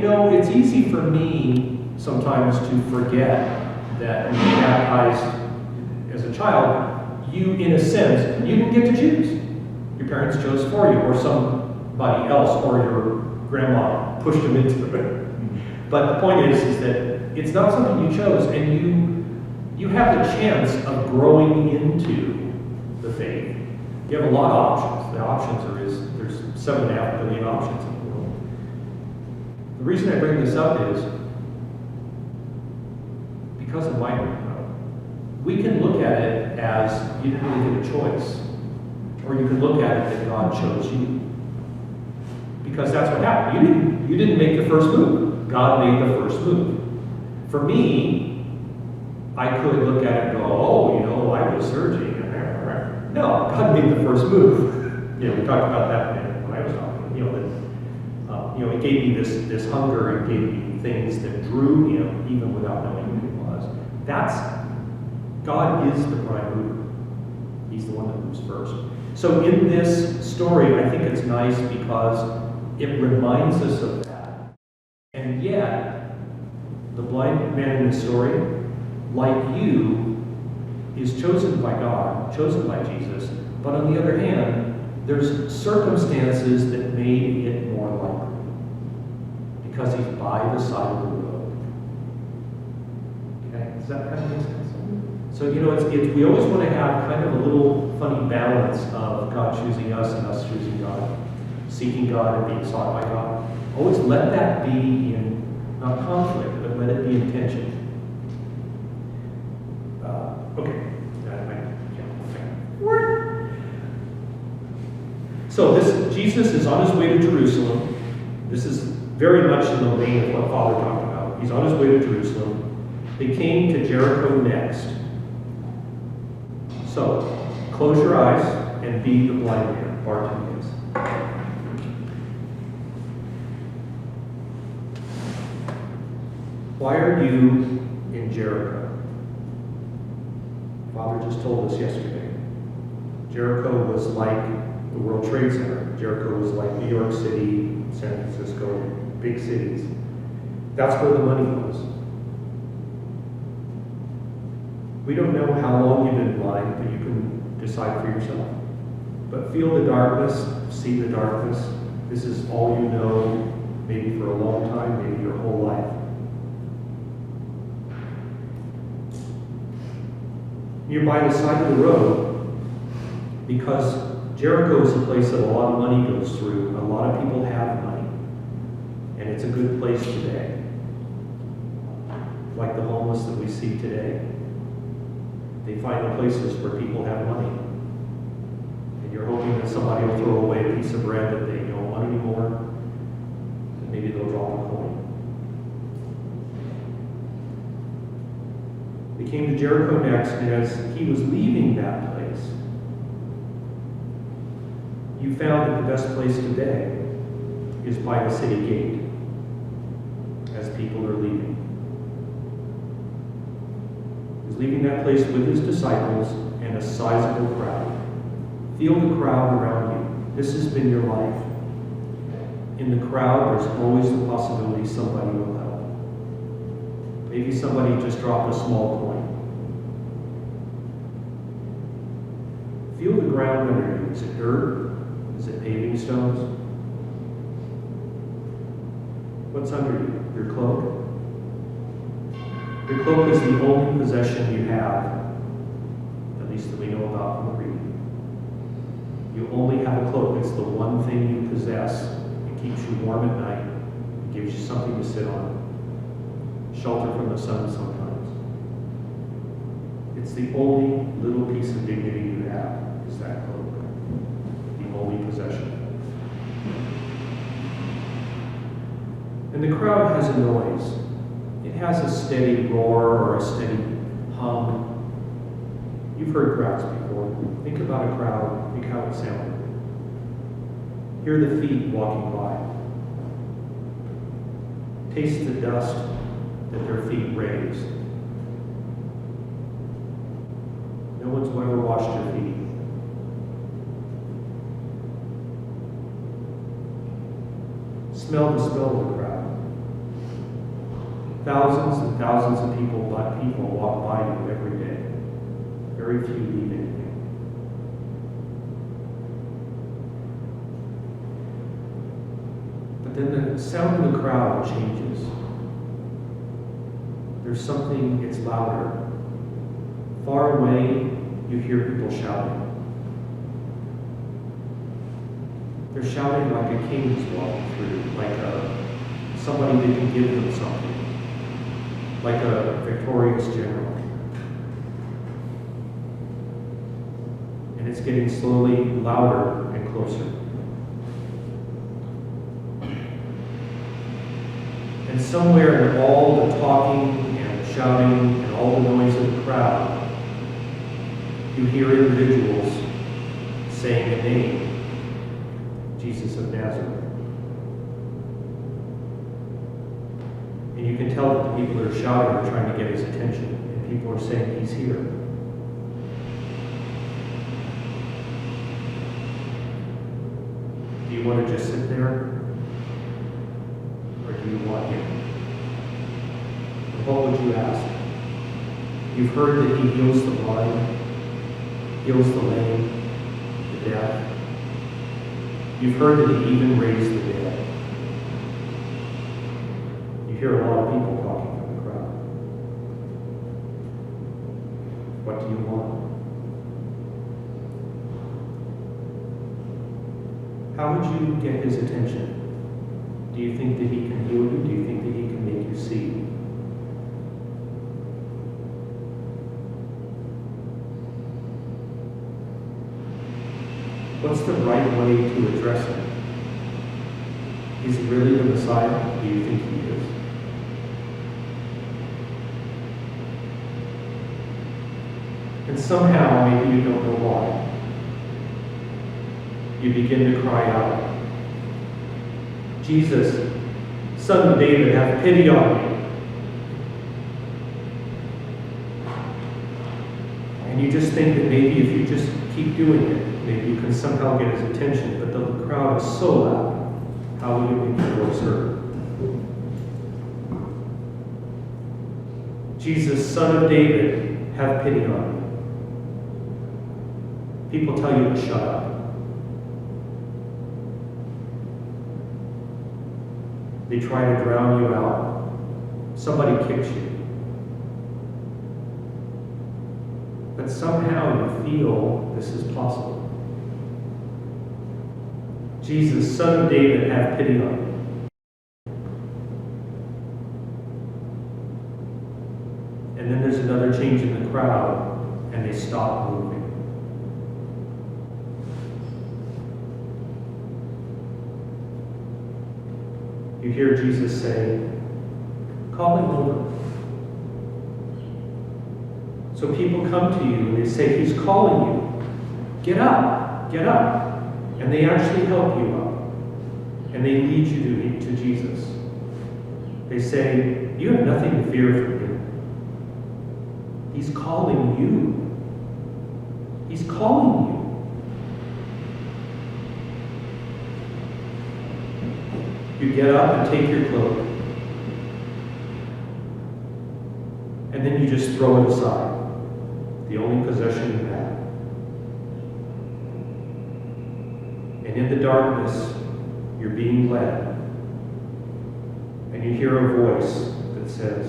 You know, it's easy for me sometimes to forget that when you're baptized as a child, you, in a sense, you didn't get to choose. Your parents chose for you, or somebody else, or your grandma pushed them into it. But the point is that it's not something you chose, and you have the chance of growing into the faith. You have a lot of options. The options there's 7.5 billion options in the world. The reason I bring this up is because of my background. We can look at it as you didn't really get a choice, or you can look at it that God chose you, because that's what happened. You didn't make the first move. God made the first move. For me, I could look at it and go, oh, I was searching. No, God made the first move. We talked about that when I was talking. It gave me this hunger. It gave me things that drew him, even without knowing who he was. God is the prime mover. He's the one that moves first. So in this story, I think it's nice because it reminds us of that. And yet, the blind man in this story, like you, is chosen by God, chosen by Jesus. But on the other hand, there's circumstances that made it more likely, because he's by the side of the road. Okay, does that kind of make sense? So, we always want to have kind of a little funny balance of God choosing us and us choosing God, seeking God and being sought by God. Always let that be in, not conflict, but let it be in tension. Okay. So Jesus is on his way to Jerusalem. This is very much in the vein of what Father talked about. He's on his way to Jerusalem. They came to Jericho next. So, close your eyes and be the blind man, Bartimeus. Why are you in Jericho? Father just told us yesterday. Jericho was like the World Trade Center. Jericho was like New York City, San Francisco, big cities. That's where the money was. We don't know how long you've been blind, but you can decide for yourself. But feel the darkness, see the darkness. This is all you know, maybe for a long time, maybe your whole life. You're by the side of the road because Jericho is a place that a lot of money goes through. A lot of people have money. And it's a good place today. Like the homeless that we see today. They find the places where people have money. And you're hoping that somebody will throw away a piece of bread that they don't want anymore. And maybe they'll drop a coin. They came to Jericho next, and as he was leaving that place, you found that the best place today is by the city gate as people are leaving. He's leaving that place with his disciples and a sizable crowd. Feel the crowd around you. This has been your life. In the crowd, there's always the possibility somebody will help. Maybe somebody just dropped a small coin. Feel the ground under you. Is it dirt? Is it paving stones? What's under you? Your cloak? Your cloak is the only possession you have, at least that we know about from the reading. You only have a cloak. It's the one thing you possess. It keeps you warm at night. It gives you something to sit on. Shelter from the sun sometimes. It's the only little piece of dignity you have, is that cloak. The only possession. And the crowd has a noise. It has a steady roar or a steady hum. You've heard crowds before. Think about a crowd. Think how it sounded. Hear the feet walking by. Taste the dust that their feet raised. No one's ever washed your feet. Smell the smell of the crowd. thousands and thousands of people walk by you every day. Very few need anything. But then the sound of the crowd changes. There's something, it's louder. Far away, you hear people shouting. They're shouting like a king is walking through, like somebody that can give them something, like a victorious general. And it's getting slowly louder and closer. And somewhere in all the talking and the shouting and all the noise of the crowd, you hear individuals saying a name, Jesus of Nazareth. And you can tell that the people that are shouting are trying to get his attention, and people are saying, he's here. Do you want to just sit there? Or do you want him? Or what would you ask? You've heard that he heals the blind, heals the lame, the deaf. You've heard that he even raised the dead. You hear a lot of people talking from the crowd. What do you want? How would you get his attention? Do you think that he can heal you? Do you think that he can make you see? What's the right way to address him? Is he really the Messiah? Do you think he is? And somehow, maybe you don't know why, you begin to cry out, Jesus, Son of David, have pity on me. And you just think that maybe if you just keep doing it, maybe you can somehow get his attention, but the crowd is so loud. How will you make your voice heard? Jesus, Son of David, have pity on me. People tell you to shut up. They try to drown you out. Somebody kicks you. But somehow you feel this is possible. Jesus, Son of David, have pity on me. And then there's another change in the crowd, and they stop moving. You hear Jesus say, call him over. So people come to you and they say, he's calling you. Get up, get up. And they actually help you up. And they lead you to Jesus. They say, you have nothing to fear from him. He's calling you. He's calling you. You get up and take your cloak. And then you just throw it aside. The only possession you have. And in the darkness, you're being led. And you hear a voice that says,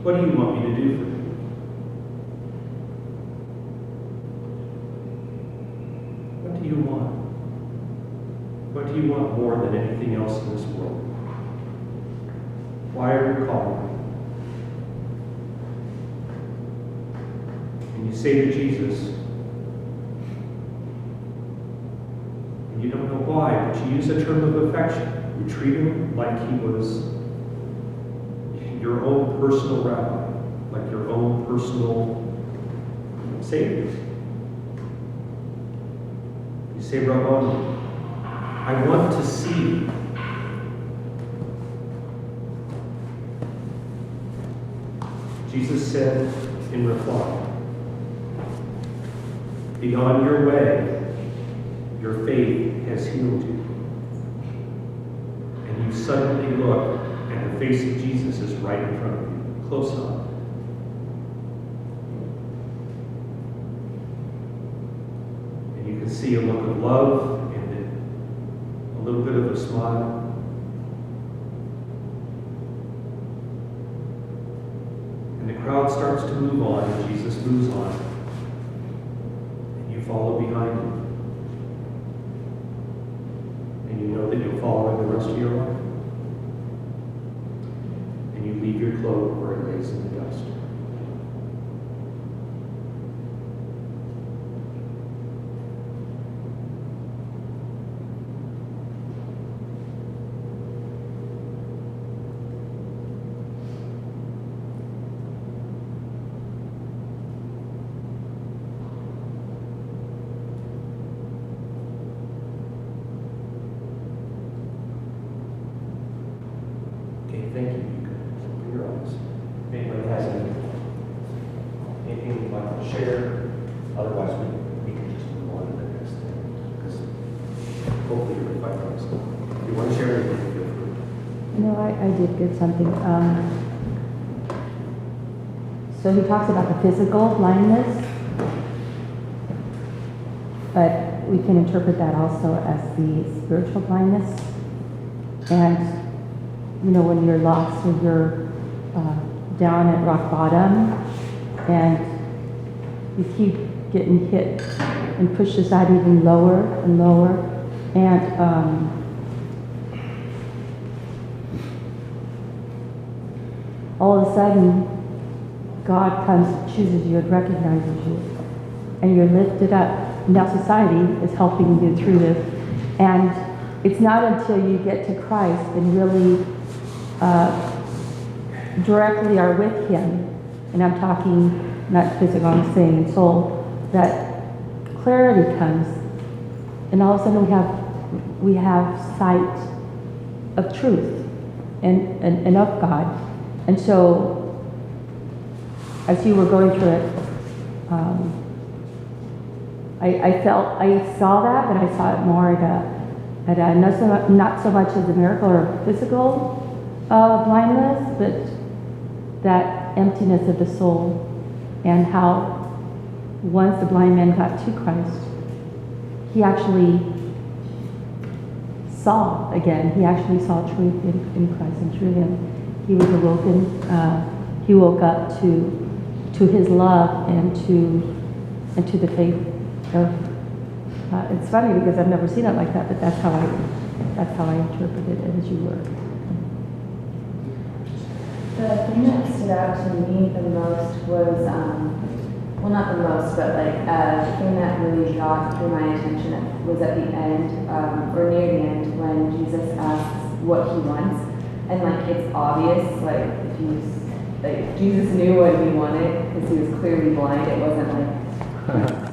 what do you want me to do for you? What do you want? What do you want more than anything else in this world? Why are you calling me? And you say to Jesus, and you don't know why, but you use a term of affection. You treat him like he was your own personal rabbi, like your own personal Savior. You say, Rabboni, I want to see you. Jesus said in reply, be on your way, your faith has healed you. And you suddenly look And the face of Jesus is right in front of you, close up. And you can see a look of love and a little bit of a smile. And the crowd starts to move on, and Jesus moves on. And you follow behind him. And you know that you'll follow him the rest of your life. And you leave your cloak where it lays in the dust. Thank you. You can open your eyes. If anybody has anything you'd like to share, otherwise we can just move on to the next thing. Because hopefully you're quite nice. If you want to share anything, feel free. No, I did get something. So he talks about the physical blindness, but we can interpret that also as the spiritual blindness. And you know, when you're lost and you're down at rock bottom and you keep getting hit and pushed aside even lower and lower, and all of a sudden God comes, chooses you and recognizes you, and you're lifted up. Now society is helping you through this, and it's not until you get to Christ and really directly are with him, and I'm talking not physical, I'm saying soul, that clarity comes, and all of a sudden we have sight of truth and of God. And so as you were going through it, I saw that, but I saw it more at a not so much as a miracle or physical blindness, but that emptiness of the soul, and how once the blind man got to Christ, he actually saw again. He actually saw truth in Christ, and through him he was awoken. He woke up to his love and to the faith of. It's funny because I've never seen it like that, but that's how I interpreted it as you were. The thing that stood out to me the most was, well, not the most, but like the thing that really drew my attention was at the end, or near the end, when Jesus asks what he wants, and like it's obvious, like if Jesus knew what he wanted because he was clearly blind. It wasn't like